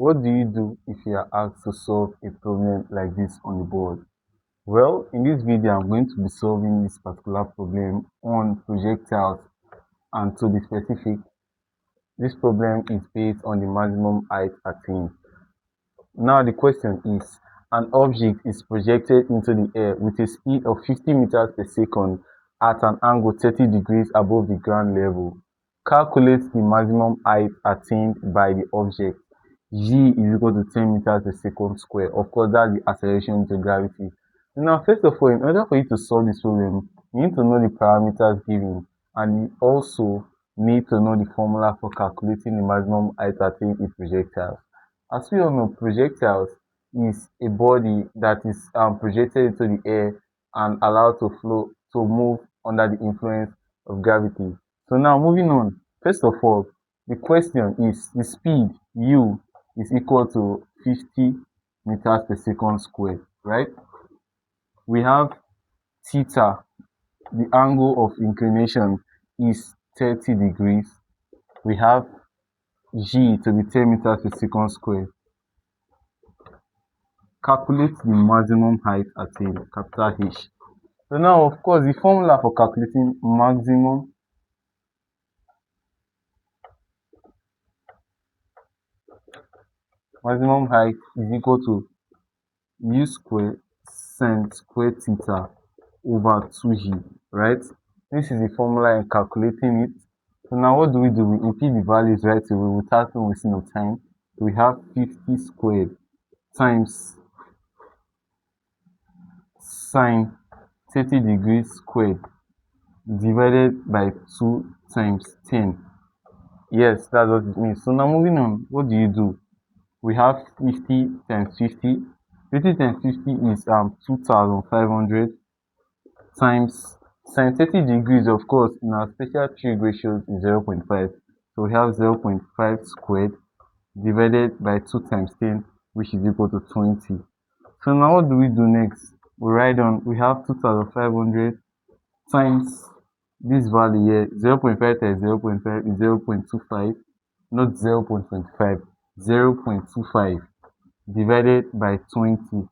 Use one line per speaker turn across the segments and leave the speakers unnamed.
What do you do if you are asked to solve a problem like this on the board? Well, in this video, I'm going to be solving this particular problem on projectiles, and to be specific, this problem is based on the maximum height attained. Now the question is, an object is projected into the air with a speed of 50 meters per second at an angle 30 degrees above the ground level. Calculate the maximum height attained by the object. G is equal to 10 meters per second square. Of course, that's the acceleration due to gravity. Now, first of all, in order for you to solve this problem, you need to know the parameters given, and you also need to know the formula for calculating the maximum height attained in projectiles. As we all know, projectiles is a body that is projected into the air and allowed to move under the influence of gravity. So now moving on, first of all, the question is the speed u is equal to 50 meters per second squared, right? We have theta, the angle of inclination is 30 degrees. We have g to be 10 meters per second squared. Calculate the maximum height attained, capital H. So now, of course, the formula for calculating maximum height is equal to u squared sin squared theta over 2g, right? This is the formula in calculating it. So now what do? We input the values right away without wasting of time. We have 50 squared times sine 30 degrees squared divided by 2 times 10. Yes, that's what it means. So now moving on, what do? We have 50 times 50. 50 times 50 is 2,500 times sine 30 degrees, of course, in our special trig ratios is 0.5. So we have 0.5 squared divided by 2 times 10, which is equal to 20. So now what do we do next? We write down, we have 2,500 times this value here, 0.5 times 0.5 is 0.25, not 0.25, 0.25 divided by 20.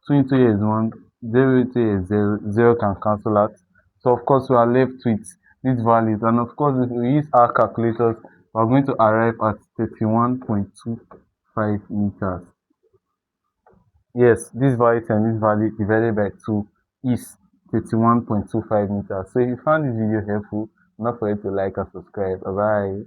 20 here is 1, 0 here is 0, 0 can cancel out. So of course we are left with these values, and of course if we use our calculators, we are going to arrive at 31.25 meters. Yes, this value times this value divided by 2 is 31.25 meters. So if you found this video helpful, don't forget to like and subscribe. Bye bye.